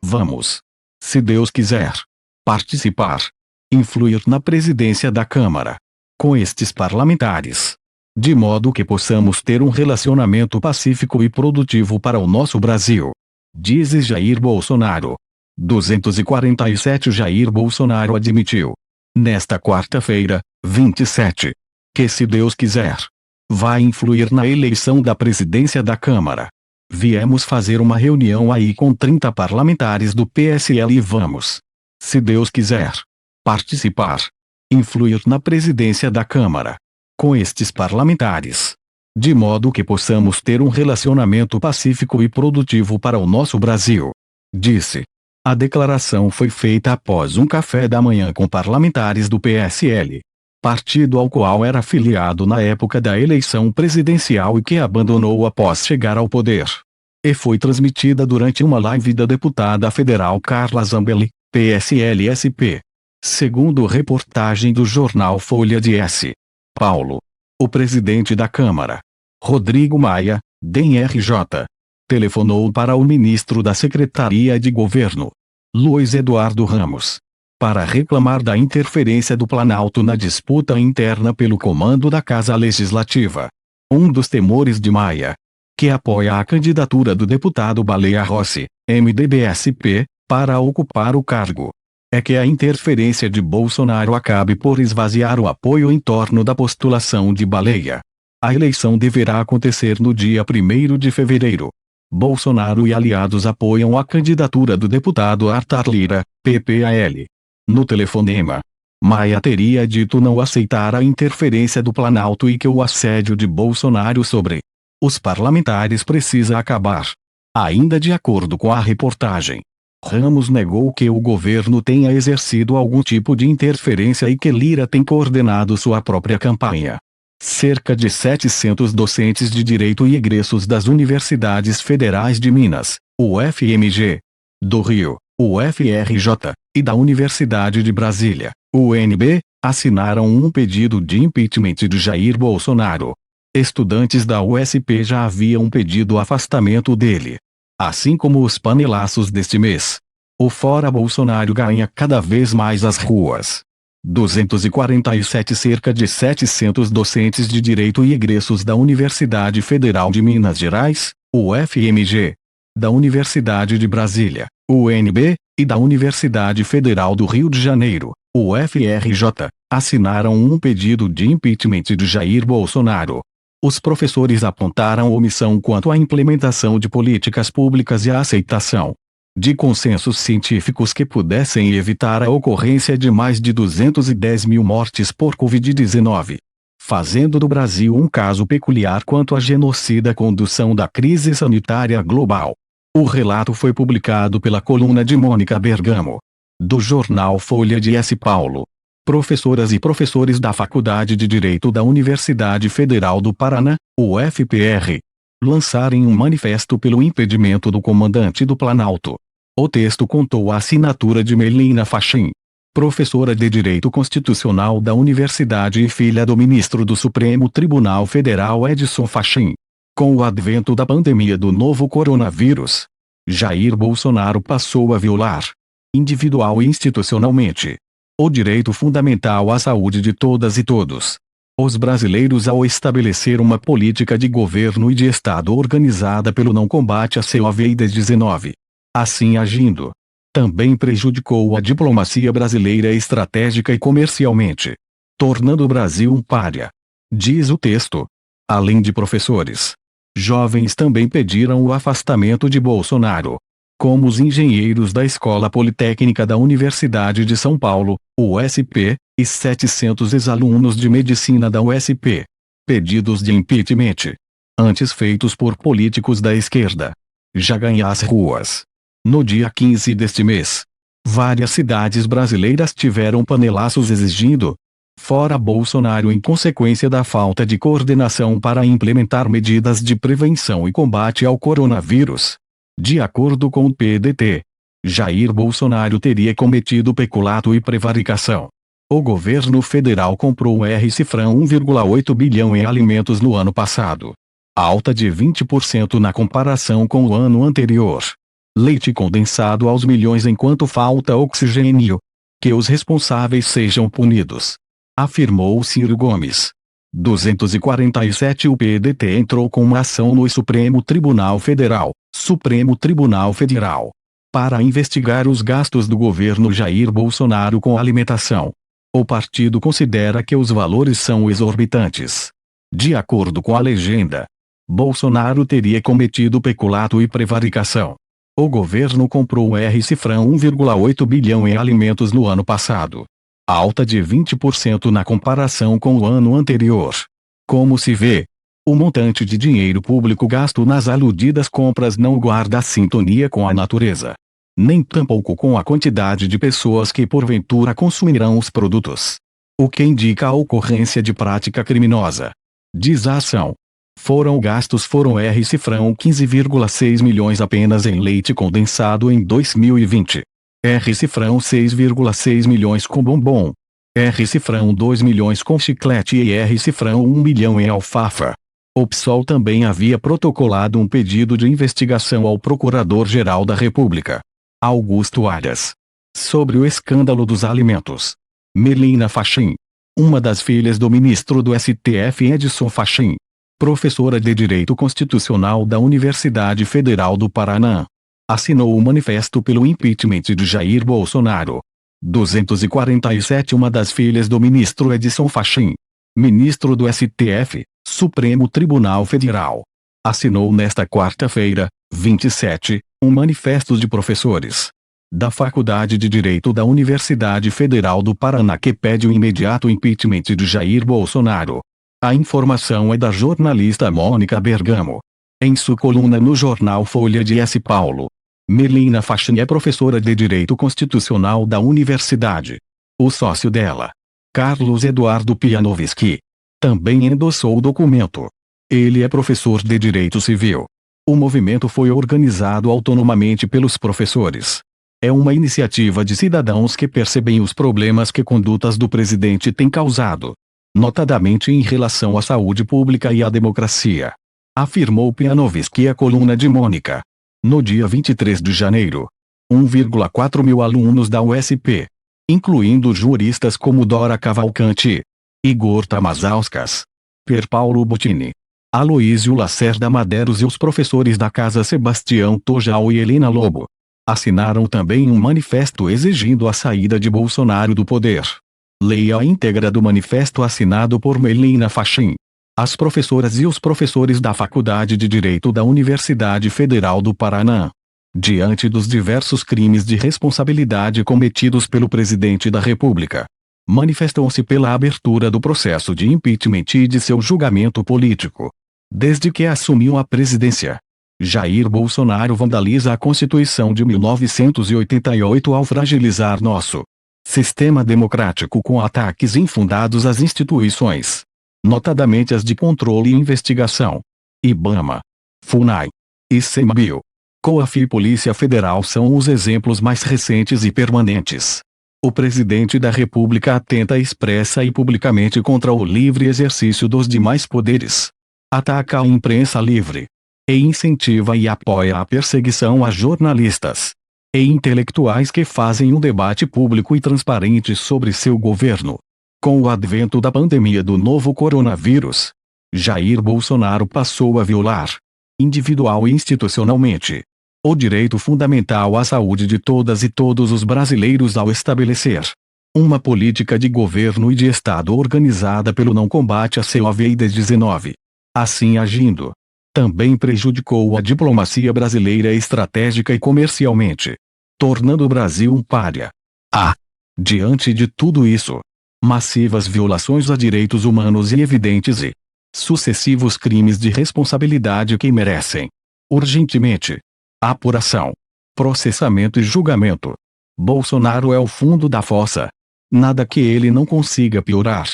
Vamos, se Deus quiser, participar, influir na presidência da Câmara, com estes parlamentares, de modo que possamos ter um relacionamento pacífico e produtivo para o nosso Brasil. Diz Jair Bolsonaro. 247 Jair Bolsonaro admitiu, nesta quarta-feira, 27, que se Deus quiser, vai influir na eleição da presidência da Câmara. Viemos fazer uma reunião aí com 30 parlamentares do PSL e vamos, se Deus quiser, participar, influir na presidência da Câmara, com estes parlamentares, de modo que possamos ter um relacionamento pacífico e produtivo para o nosso Brasil. Disse. A declaração foi feita após um café da manhã com parlamentares do PSL, partido ao qual era filiado na época da eleição presidencial e que abandonou após chegar ao poder. E foi transmitida durante uma live da deputada federal Carla Zambelli, PSL-SP. Segundo reportagem do jornal Folha de S. Paulo, o presidente da Câmara, Rodrigo Maia, DEM-RJ, telefonou para o ministro da Secretaria de Governo, Luiz Eduardo Ramos, para reclamar da interferência do Planalto na disputa interna pelo comando da Casa Legislativa. Um dos temores de Maia, que apoia a candidatura do deputado Baleia Rossi, MDB-SP, para ocupar o cargo, é que a interferência de Bolsonaro acabe por esvaziar o apoio em torno da postulação de Baleia. A eleição deverá acontecer no dia 1º de fevereiro. Bolsonaro e aliados apoiam a candidatura do deputado Arthur Lira, PPAL. No telefonema, Maia teria dito não aceitar a interferência do Planalto e que o assédio de Bolsonaro sobre os parlamentares precisa acabar. Ainda de acordo com a reportagem, Ramos negou que o governo tenha exercido algum tipo de interferência e que Lira tem coordenado sua própria campanha. Cerca de 700 docentes de Direito e egressos das Universidades Federais de Minas, UFMG, do Rio, UFRJ, e da Universidade de Brasília, UNB, assinaram um pedido de impeachment de Jair Bolsonaro. Estudantes da USP já haviam pedido o afastamento dele. Assim como os panelaços deste mês, o Fora Bolsonaro ganha cada vez mais as ruas. 247 Cerca de 700 docentes de Direito e egressos da Universidade Federal de Minas Gerais, UFMG, da Universidade de Brasília, UNB, e da Universidade Federal do Rio de Janeiro, UFRJ, assinaram um pedido de impeachment de Jair Bolsonaro. Os professores apontaram omissão quanto à implementação de políticas públicas e à aceitação de consensos científicos que pudessem evitar a ocorrência de mais de 210 mil mortes por Covid-19, fazendo do Brasil um caso peculiar quanto à genocida condução da crise sanitária global. O relato foi publicado pela coluna de Mônica Bergamo, do jornal Folha de S. Paulo. Professoras e professores da Faculdade de Direito da Universidade Federal do Paraná, UFPR, lançarem um manifesto pelo impedimento do comandante do Planalto. O texto contou a assinatura de Melina Fachin, professora de Direito Constitucional da Universidade e filha do ministro do Supremo Tribunal Federal Edson Fachin. Com o advento da pandemia do novo coronavírus, Jair Bolsonaro passou a violar, individual e institucionalmente, o direito fundamental à saúde de todas e todos os brasileiros ao estabelecer uma política de governo e de Estado organizada pelo não combate à Covid-19. Assim agindo, também prejudicou a diplomacia brasileira estratégica e comercialmente, tornando o Brasil um pária. Diz o texto. Além de professores, jovens também pediram o afastamento de Bolsonaro, como os engenheiros da Escola Politécnica da Universidade de São Paulo, USP, e 700 ex-alunos de medicina da USP. Pedidos de impeachment, antes feitos por políticos da esquerda, já ganham as ruas. No dia 15 deste mês, várias cidades brasileiras tiveram panelaços exigindo fora Bolsonaro em consequência da falta de coordenação para implementar medidas de prevenção e combate ao coronavírus. De acordo com o PDT, Jair Bolsonaro teria cometido peculato e prevaricação. O governo federal comprou o R-Cifrão 1,8 bilhão em alimentos no ano passado. Alta de 20% na comparação com o ano anterior. Leite condensado aos milhões enquanto falta oxigênio. Que os responsáveis sejam punidos, afirmou Ciro Gomes. 247 O PDT entrou com uma ação no Supremo Tribunal Federal, para investigar os gastos do governo Jair Bolsonaro com alimentação. O partido considera que os valores são exorbitantes. De acordo com a legenda, Bolsonaro teria cometido peculato e prevaricação. O governo comprou o R-Cifrão 1,8 bilhão em alimentos no ano passado. Alta de 20% na comparação com o ano anterior. Como se vê, o montante de dinheiro público gasto nas aludidas compras não guarda sintonia com a natureza, nem tampouco com a quantidade de pessoas que porventura consumirão os produtos. O que indica a ocorrência de prática criminosa. Diz a ação. Foram R-Cifrão 15,6 milhões apenas em leite condensado em 2020. R-Cifrão 6,6 milhões com bombom. R-Cifrão 2 milhões com chiclete e R-Cifrão 1 milhão em alfafa. O PSOL também havia protocolado um pedido de investigação ao Procurador-Geral da República, Augusto Aras, sobre o escândalo dos alimentos. Melina Fachin, uma das filhas do ministro do STF Edson Fachin, professora de Direito Constitucional da Universidade Federal do Paraná, assinou o manifesto pelo impeachment de Jair Bolsonaro. 247 Uma das filhas do ministro Edson Fachin, ministro do STF, Supremo Tribunal Federal, assinou nesta quarta-feira, 27, um manifesto de professores da Faculdade de Direito da Universidade Federal do Paraná que pede o imediato impeachment de Jair Bolsonaro. A informação é da jornalista Mônica Bergamo. Em sua coluna no jornal Folha de S. Paulo, Melina Fachin é professora de Direito Constitucional da universidade. O sócio dela, Carlos Eduardo Pianovski, também endossou o documento. Ele é professor de Direito Civil. O movimento foi organizado autonomamente pelos professores. É uma iniciativa de cidadãos que percebem os problemas que condutas do presidente têm causado, notadamente em relação à saúde pública e à democracia, afirmou Pianovski à coluna de Mônica. No dia 23 de janeiro, 1,4 mil alunos da USP, incluindo juristas como Dora Cavalcante, Igor Tamazauskas, Per Paulo Bottini, Aloísio Lacerda Madeiros e os professores da Casa Sebastião Tojal e Helena Lobo, assinaram também um manifesto exigindo a saída de Bolsonaro do poder. Leia a íntegra do manifesto assinado por Melina Fachin. As professoras e os professores da Faculdade de Direito da Universidade Federal do Paraná, diante dos diversos crimes de responsabilidade cometidos pelo presidente da República, manifestam-se pela abertura do processo de impeachment e de seu julgamento político. Desde que assumiu a presidência, Jair Bolsonaro vandaliza a Constituição de 1988 ao fragilizar nosso sistema democrático com ataques infundados às instituições, notadamente as de controle e investigação. IBAMA, FUNAI, ICMBio, COAF e Polícia Federal são os exemplos mais recentes e permanentes. O presidente da República atenta expressa e publicamente contra o livre exercício dos demais poderes, ataca a imprensa livre, e incentiva e apoia a perseguição a jornalistas e intelectuais que fazem um debate público e transparente sobre seu governo. Com o advento da pandemia do novo coronavírus, Jair Bolsonaro passou a violar, individual e institucionalmente, o direito fundamental à saúde de todas e todos os brasileiros ao estabelecer uma política de governo e de Estado organizada pelo não combate à Covid-19. Assim agindo, também prejudicou a diplomacia brasileira estratégica e comercialmente, tornando o Brasil um pária. Diante de tudo isso, massivas violações a direitos humanos e evidentes e sucessivos crimes de responsabilidade que merecem, urgentemente, apuração, processamento e julgamento. Bolsonaro é o fundo da fossa. Nada que ele não consiga piorar,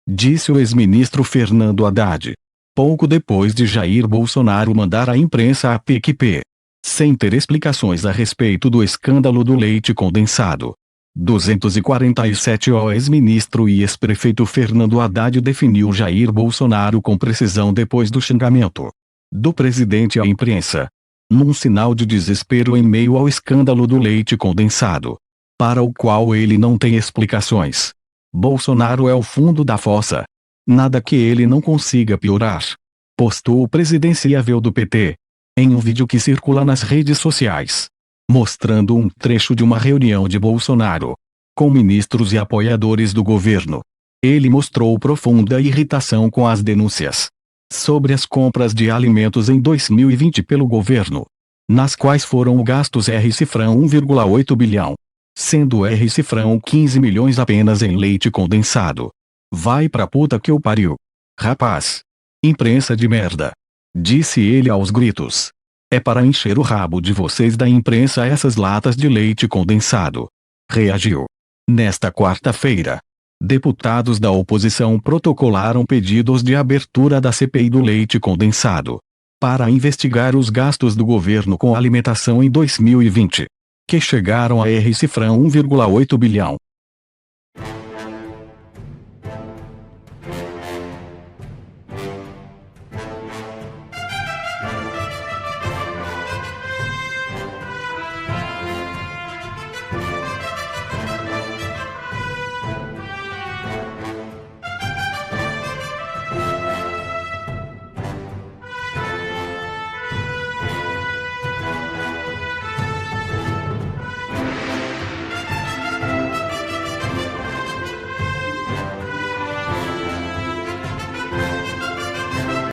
disse o ex-ministro Fernando Haddad, pouco depois de Jair Bolsonaro mandar à imprensa a PQP, sem ter explicações a respeito do escândalo do leite condensado. 247. O ex-ministro e ex-prefeito Fernando Haddad definiu Jair Bolsonaro com precisão depois do xingamento do presidente à imprensa, num sinal de desespero em meio ao escândalo do leite condensado, para o qual ele não tem explicações. Bolsonaro é o fundo da fossa. Nada que ele não consiga piorar, postou o presidenciável do PT, em um vídeo que circula nas redes sociais, mostrando um trecho de uma reunião de Bolsonaro com ministros e apoiadores do governo. Ele mostrou profunda irritação com as denúncias sobre as compras de alimentos em 2020 pelo governo, nas quais foram gastos R$ 1,8 bilhão, sendo R$ 15 milhões apenas em leite condensado. Vai pra puta que o pariu, rapaz. Imprensa de merda, disse ele aos gritos. É para encher o rabo de vocês da imprensa essas latas de leite condensado. Reagiu. Nesta quarta-feira, deputados da oposição protocolaram pedidos de abertura da CPI do leite condensado, para investigar os gastos do governo com alimentação em 2020, que chegaram a R$ 1,8 bilhão.